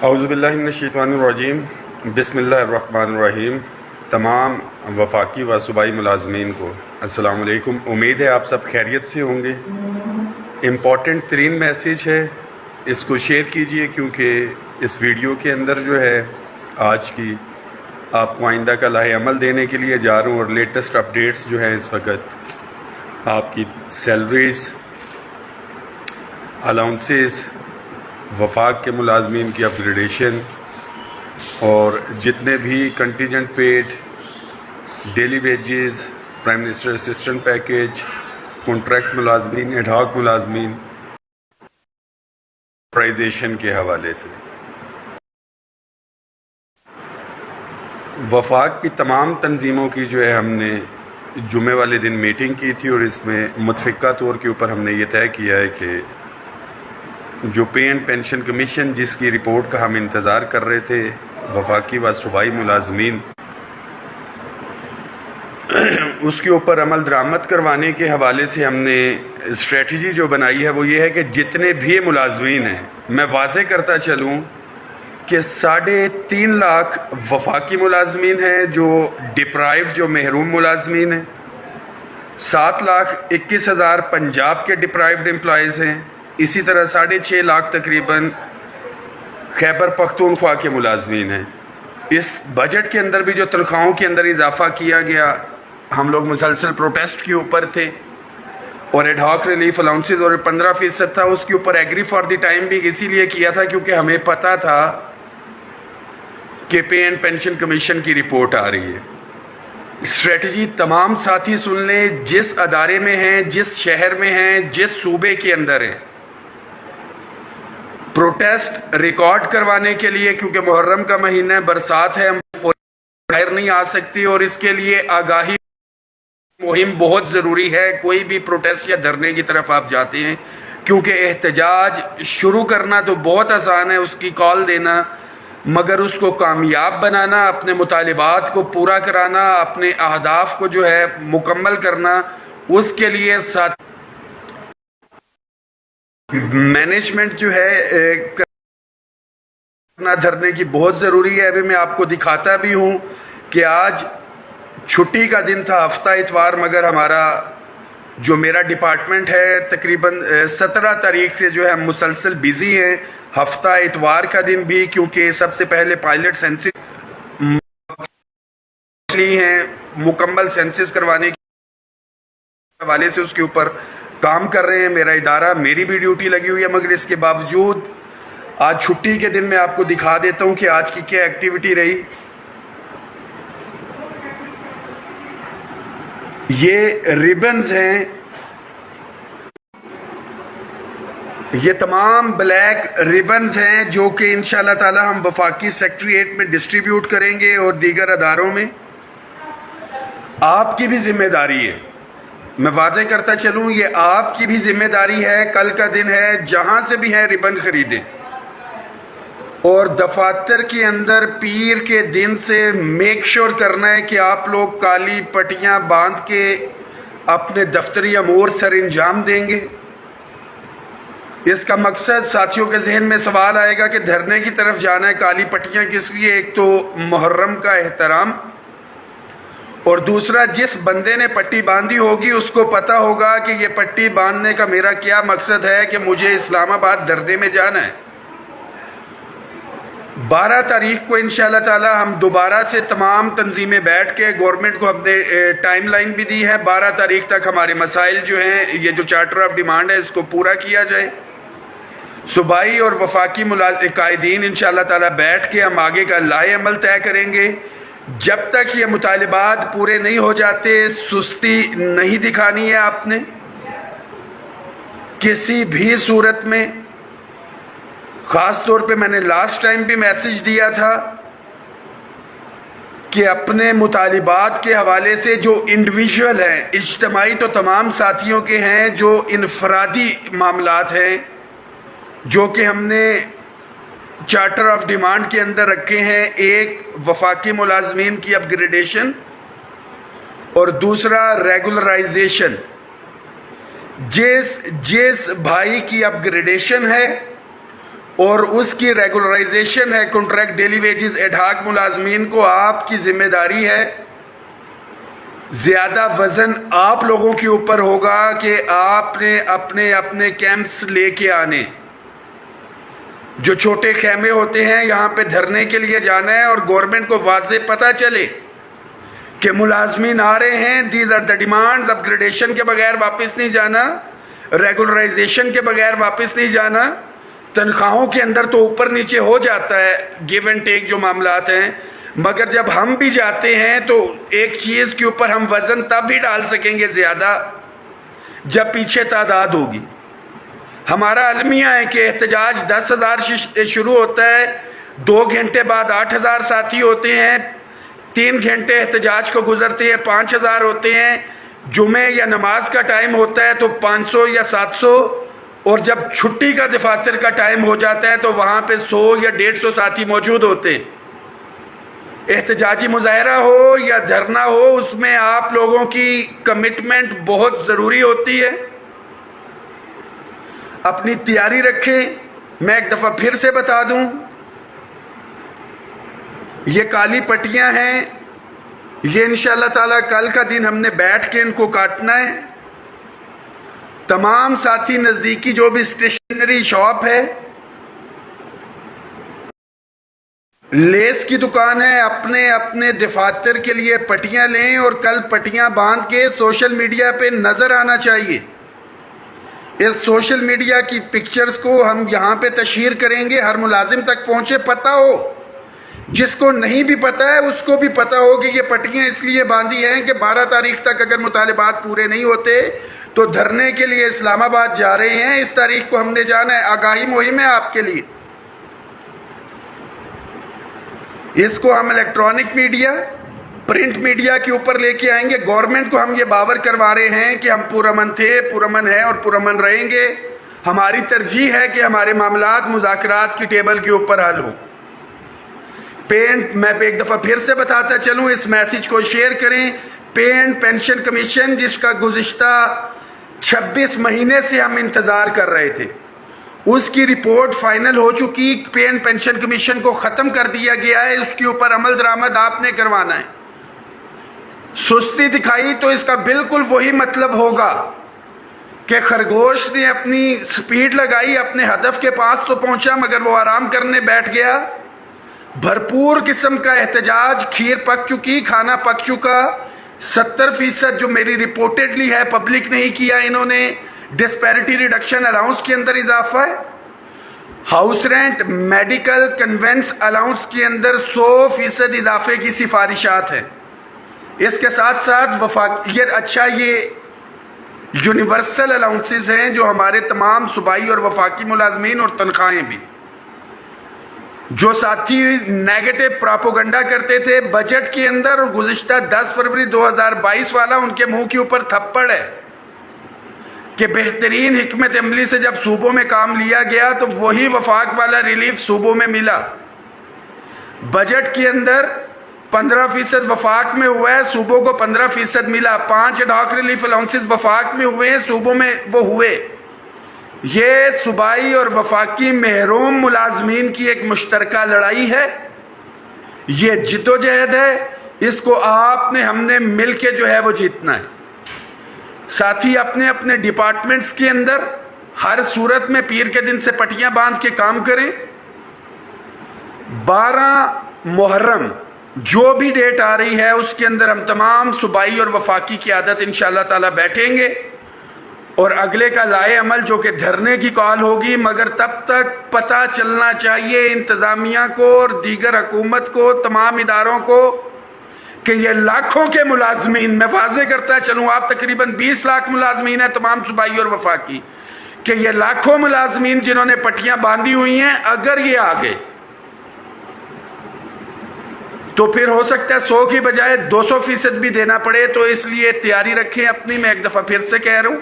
اعوذ باللہ من الشیطان الرجیم بسم اللہ الرحمن الرحیم۔ تمام وفاقی و صوبائی ملازمین کو السلام علیکم۔ امید ہے آپ سب خیریت سے ہوں گے۔ امپورٹنٹ ترین میسیج ہے، اس کو شیئر کیجئے کیونکہ اس ویڈیو کے اندر جو ہے آج کی آپ کو آئندہ کا لاہ عمل دینے کے لیے جا رہا ہوں، اور لیٹسٹ اپڈیٹس جو ہیں اس وقت آپ کی سیلریز، الاؤنسز، وفاق کے ملازمین کی اپ گریڈیشن، اور جتنے بھی contingent paid, daily wages, prime minister assistant package, contract ملازمین، ایڈ ہاک ملازمین، پرائزیشن کے حوالے سے وفاق کی تمام تنظیموں کی جو ہے ہم نے جمعے والے دن میٹنگ کی تھی، اور اس میں متفقہ طور کے اوپر ہم نے یہ طے کیا ہے کہ جو پے اینڈ پینشن کمیشن جس کی رپورٹ کا ہم انتظار کر رہے تھے وفاقی و صوبائی ملازمین، اس کے اوپر عمل درآمد کروانے کے حوالے سے ہم نے اسٹریٹجی جو بنائی ہے وہ یہ ہے کہ جتنے بھی ملازمین ہیں، میں واضح کرتا چلوں کہ 3.5 لاکھ وفاقی ملازمین ہیں جو ڈپرائیوڈ، جو محروم ملازمین ہیں، 7,21,000 پنجاب کے ڈپرائیوڈ امپلائیز ہیں، اسی طرح 6.5 لاکھ تقریباً خیبر پختونخوا کے ملازمین ہیں۔ اس بجٹ کے اندر بھی جو تنخواہوں کے اندر اضافہ کیا گیا، ہم لوگ مسلسل پروٹیسٹ کے اوپر تھے، اور ایڈ ہاک ریلیف الاؤنسز اور 15% تھا، اس کے اوپر ایگری فار دی ٹائم بھی اسی لیے کیا تھا کیونکہ ہمیں پتہ تھا کہ پے اینڈ پینشن کمیشن کی رپورٹ آ رہی ہے۔ اسٹریٹجی تمام ساتھی سن لیں، جس ادارے میں ہیں، جس شہر میں ہیں، جس صوبے کے اندر ہیں، پروٹیسٹ ریکارڈ کروانے کے لیے، کیونکہ محرم کا مہینہ، برسات ہے، ہم باہر نہیں آ سکتی، اور اس کے لیے آگاہی مہم بہت ضروری ہے۔ کوئی بھی پروٹیسٹ یا دھرنے کی طرف آپ جاتے ہیں، کیونکہ احتجاج شروع کرنا تو بہت آسان ہے، اس کی کال دینا، مگر اس کو کامیاب بنانا، اپنے مطالبات کو پورا کرانا، اپنے اہداف کو جو ہے مکمل کرنا، اس کے لیے ساتھ مینجمنٹ جو ہے کرنا دھرنے کی بہت ضروری ہے۔ ابھی میں آپ کو دکھاتا بھی ہوں کہ آج چھٹی کا دن تھا، ہفتہ اتوار، مگر ہمارا جو میرا ڈپارٹمنٹ ہے تقریباً 17 تاریخ سے جو ہے ہم مسلسل بیزی ہیں، ہفتہ اتوار کا دن بھی، کیونکہ سب سے پہلے پائلٹ سینسس ہیں، مکمل سینسس کروانے کے حوالے سے اس کے اوپر کام کر رہے ہیں۔ میرا ادارہ، میری بھی ڈیوٹی لگی ہوئی ہے، مگر اس کے باوجود آج چھٹی کے دن میں آپ کو دکھا دیتا ہوں کہ آج کی کیا ایکٹیویٹی رہی۔ یہ ریبنز ہیں، یہ تمام بلیک ریبنز ہیں جو کہ انشاءاللہ تعالی ہم وفاقی سیکٹریٹ میں ڈسٹریبیوٹ کریں گے، اور دیگر اداروں میں۔ آپ کی بھی ذمہ داری ہے، میں واضح کرتا چلوں، یہ آپ کی بھی ذمہ داری ہے، کل کا دن ہے، جہاں سے بھی ہے ریبن خریدیں، اور دفاتر کے اندر پیر کے دن سے میک شور کرنا ہے کہ آپ لوگ کالی پٹیاں باندھ کے اپنے دفتری امور سر انجام دیں گے۔ اس کا مقصد، ساتھیوں کے ذہن میں سوال آئے گا کہ دھرنے کی طرف جانا ہے، کالی پٹیاں کس لیے؟ ایک تو محرم کا احترام، اور دوسرا جس بندے نے پٹی باندھی ہوگی اس کو پتہ ہوگا کہ یہ پٹی باندھنے کا میرا کیا مقصد ہے، کہ مجھے اسلام آباد دھرنے میں جانا ہے۔ 12 تاریخ کو انشاءاللہ تعالی ہم دوبارہ سے تمام تنظیمیں بیٹھ کے، گورنمنٹ کو ہم نے ٹائم لائن بھی دی ہے، 12 تاریخ تک ہمارے مسائل جو ہیں، یہ جو چارٹر آف ڈیمانڈ ہے، اس کو پورا کیا جائے۔ صوبائی اور وفاقی قائدین انشاءاللہ تعالی بیٹھ کے ہم آگے کا لاہ عمل طے کریں گے۔ جب تک یہ مطالبات پورے نہیں ہو جاتے، سستی نہیں دکھانی ہے آپ نے کسی بھی صورت میں۔ خاص طور پہ میں نے لاسٹ ٹائم بھی میسج دیا تھا کہ اپنے مطالبات کے حوالے سے جو انڈیویجول ہیں، اجتماعی تو تمام ساتھیوں کے ہیں، جو انفرادی معاملات ہیں جو کہ ہم نے چارٹر آف ڈیمانڈ کے اندر رکھے ہیں، ایک وفاقی ملازمین کی اپ گریڈیشن، اور دوسرا جس بھائی کی اپ گریڈیشن ہے اور اس کی ریگولرائزیشن ہے کنٹریکٹ ڈیلی ویجز ایڈھاک ملازمین کو آپ کی ذمہ داری ہے. زیادہ وزن آپ لوگوں کے اوپر ہوگا کہ آپ نے اپنے اپنے کیمپس لے کے آنے. جو چھوٹے خیمے ہوتے ہیں یہاں پہ دھرنے کے لیے جانا ہے اور گورنمنٹ کو واضح پتہ چلے کہ ملازمین آ رہے ہیں. These are the demands. Upgradation کے بغیر واپس نہیں جانا, ریگولرائزیشن کے بغیر واپس نہیں جانا. تنخواہوں کے اندر تو اوپر نیچے ہو جاتا ہے گیو اینڈ ٹیک جو معاملات ہیں, مگر جب ہم بھی جاتے ہیں تو ایک چیز کے اوپر ہم وزن تب ہی ڈال سکیں گے زیادہ جب پیچھے تعداد ہوگی. ہمارا المیہ ہے کہ احتجاج 10,000 سے شروع ہوتا ہے, 2 گھنٹے بعد 8,000 ساتھی ہوتے ہیں, 3 گھنٹے احتجاج کو گزرتے ہیں 5,000 ہوتے ہیں, جمعے یا نماز کا ٹائم ہوتا ہے تو 500 یا 700, اور جب چھٹی کا دفاتر کا ٹائم ہو جاتا ہے تو وہاں پہ 100 یا 150 ساتھی موجود ہوتے ہیں. احتجاجی مظاہرہ ہو یا دھرنا ہو, اس میں آپ لوگوں کی کمٹمنٹ بہت ضروری ہوتی ہے. اپنی تیاری رکھیں. میں ایک دفعہ پھر سے بتا دوں, یہ کالی پٹیاں ہیں, یہ انشاءاللہ تعالی کل کا دن ہم نے بیٹھ کے ان کو کاٹنا ہے. تمام ساتھی نزدیکی جو بھی اسٹیشنری شاپ ہے, لیس کی دکان ہے, اپنے اپنے دفاتر کے لیے پٹیاں لیں اور کل پٹیاں باندھ کے سوشل میڈیا پہ نظر آنا چاہیے. اس سوشل میڈیا کی پکچرز کو ہم یہاں پہ تشہیر کریں گے, ہر ملازم تک پہنچے, پتہ ہو. جس کو نہیں بھی پتہ ہے اس کو بھی پتہ ہو کہ یہ پٹیاں اس لیے باندھی ہیں کہ 12 تاریخ تک اگر مطالبات پورے نہیں ہوتے تو دھرنے کے لیے اسلام آباد جا رہے ہیں, اس تاریخ کو ہم نے جانا ہے. آگاہی مہم ہے آپ کے لیے. اس کو ہم الیکٹرانک میڈیا, پرنٹ میڈیا کے اوپر لے کے آئیں گے. گورنمنٹ کو ہم یہ باور کروا رہے ہیں کہ ہم پرامن تھے, پرامن ہیں اور پرامن رہیں گے. ہماری ترجیح ہے کہ ہمارے معاملات مذاکرات کی ٹیبل کے اوپر حل ہوں. میں ایک دفعہ پھر سے بتاتا چلوں, اس میسیج کو شیئر کریں. پے اینڈ پینشن کمیشن جس کا گزشتہ 26 مہینے سے ہم انتظار کر رہے تھے, اس کی رپورٹ فائنل ہو چکی. پے اینڈ پینشن کمیشن کو ختم کر دیا گیا ہے. اس کے اوپر عمل درآمد آپ نے کروانا ہے. سستی دکھائی تو اس کا بالکل وہی مطلب ہوگا کہ خرگوش نے اپنی سپیڈ لگائی, اپنے ہدف کے پاس تو پہنچا مگر وہ آرام کرنے بیٹھ گیا. بھرپور قسم کا احتجاج, کھیر پک چکی, کھانا پک چکا. 70% جو میری رپورٹڈلی ہے, پبلک نہیں کیا انہوں نے, ڈسپیرٹی ریڈکشن الاؤنس کے اندر اضافہ ہے. House rent, medical, conveyance allowance کے اندر 100% اضافے کی سفارشات ہیں. اس کے ساتھ ساتھ یہ یونیورسل الاؤنسز ہیں جو ہمارے تمام صوبائی اور وفاقی ملازمین, اور تنخواہیں بھی. جو ساتھی نیگیٹو پراپوگنڈا کرتے تھے بجٹ کے اندر, اور گزشتہ 10 فروری 2022 والا ان کے منہ کے اوپر تھپڑ ہے کہ بہترین حکمت عملی سے جب صوبوں میں کام لیا گیا تو وہی وفاق والا ریلیف صوبوں میں ملا. بجٹ کے اندر 15% وفاق میں ہوا ہے, صوبوں کو 15% ملا. 5 ایڈ-ہاک ریلیف الاؤنسز وفاق میں ہوئے ہیں, صوبوں میں وہ ہوئے. یہ صوبائی اور وفاقی محروم ملازمین کی ایک مشترکہ لڑائی ہے. یہ جد و جہد ہے, اس کو آپ نے, ہم نے مل کے جو ہے وہ جیتنا ہے. ساتھی اپنے اپنے ڈپارٹمنٹس کے اندر ہر صورت میں پیر کے دن سے پٹیاں باندھ کے کام کریں. 12 محرم جو بھی ڈیٹ آ رہی ہے اس کے اندر ہم تمام صوبائی اور وفاقی قیادت انشاءاللہ تعالی بیٹھیں گے اور اگلے کا لائے عمل جو کہ دھرنے کی کال ہوگی. مگر تب تک پتہ چلنا چاہیے انتظامیہ کو اور دیگر حکومت کو, تمام اداروں کو, کہ یہ لاکھوں کے ملازمین, میں واضح کرتا چلوں, آپ تقریباً 20 لاکھ ملازمین ہیں تمام صوبائی اور وفاقی, کہ یہ لاکھوں ملازمین جنہوں نے پٹیاں باندھی ہوئی ہیں, اگر یہ آگے تو پھر ہو سکتا ہے 100 کی بجائے 200% بھی دینا پڑے. تو اس لیے تیاری رکھیں اپنی. میں ایک دفعہ پھر سے کہہ رہا ہوں,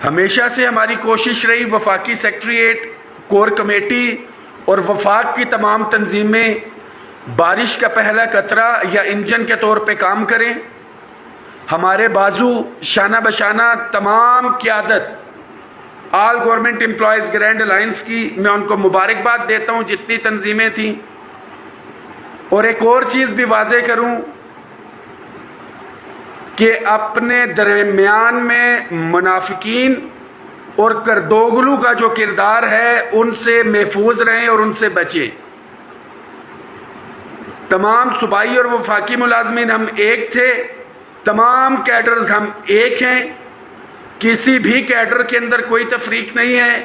ہمیشہ سے ہماری کوشش رہی وفاقی سیکٹریٹ, کور کمیٹی اور وفاق کی تمام تنظیمیں بارش کا پہلا قطرہ یا انجن کے طور پہ کام کریں. ہمارے بازو شانہ بشانہ تمام قیادت آل گورنمنٹ امپلائیز گرینڈ الائنس کی میں ان کو مبارکباد دیتا ہوں جتنی تنظیمیں تھیں. اور ایک اور چیز بھی واضح کروں کہ اپنے درمیان میں منافقین اور کردوغلو کا جو کردار ہے ان سے محفوظ رہیں اور ان سے بچیں. تمام صوبائی اور وفاقی ملازمین ہم ایک تھے, تمام کیڈرز ہم ایک ہیں, کسی بھی کیڈر کے اندر کوئی تفریق نہیں ہے.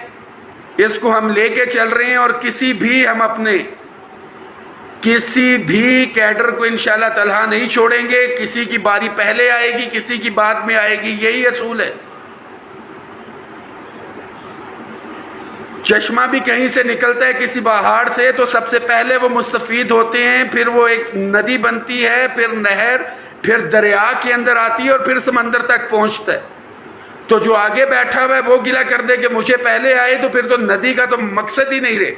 اس کو ہم لے کے چل رہے ہیں اور کسی بھی کیڈر کو انشاءاللہ تعالیٰ نہیں چھوڑیں گے. کسی کی باری پہلے آئے گی, کسی کی بعد میں آئے گی, یہی اصول ہے. چشمہ بھی کہیں سے نکلتا ہے کسی پہاڑ سے تو سب سے پہلے وہ مستفید ہوتے ہیں, پھر وہ ایک ندی بنتی ہے, پھر نہر, پھر دریا کے اندر آتی ہے اور پھر سمندر تک پہنچتا ہے. تو جو آگے بیٹھا ہوا ہے وہ گلہ کر دے کہ مجھے پہلے آئے تو پھر تو ندی کا تو مقصد ہی نہیں رہے.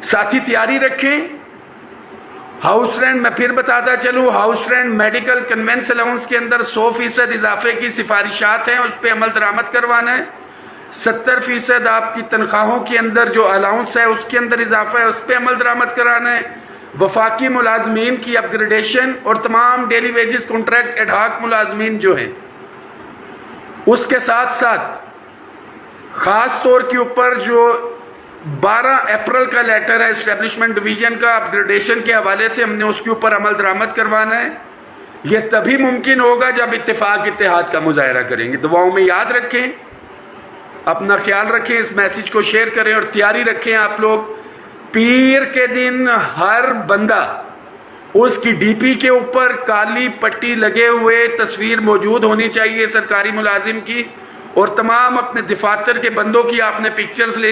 ساتھی تیاری رکھیں. ہاؤس رینٹ میں پھر بتاتا چلوں, house rent medical conveyance allowance کے اندر 100% اضافے کی سفارشات ہیں, اس پہ عمل درآمد کروانا ہے. 70% آپ کی تنخواہوں کے اندر جو الاؤنس ہے اس کے اندر اضافہ ہے, اس پہ عمل درآمد کرانا ہے. وفاقی ملازمین کی اپ گریڈیشن اور تمام daily wages contract add hoc ملازمین جو ہیں, اس کے ساتھ ساتھ خاص طور کے اوپر جو 12 اپریل کا لیٹر ہے اسٹیبلشمنٹ ڈویژن کا اپ گریڈیشن کے حوالے سے, ہم نے اس کے اوپر عمل درآمد کروانا ہے. یہ تبھی ممکن ہوگا جب اتفاق اتحاد کا مظاہرہ کریں گے. دعاؤں میں یاد رکھیں, اپنا خیال رکھیں, اس میسج کو شیئر کریں اور تیاری رکھیں. آپ لوگ پیر کے دن ہر بندہ اس کی ڈی پی کے اوپر کالی پٹی لگے ہوئے تصویر موجود ہونی چاہیے سرکاری ملازم کی, اور تمام اپنے دفاتر کے بندوں کی آپ نے پکچرز لینی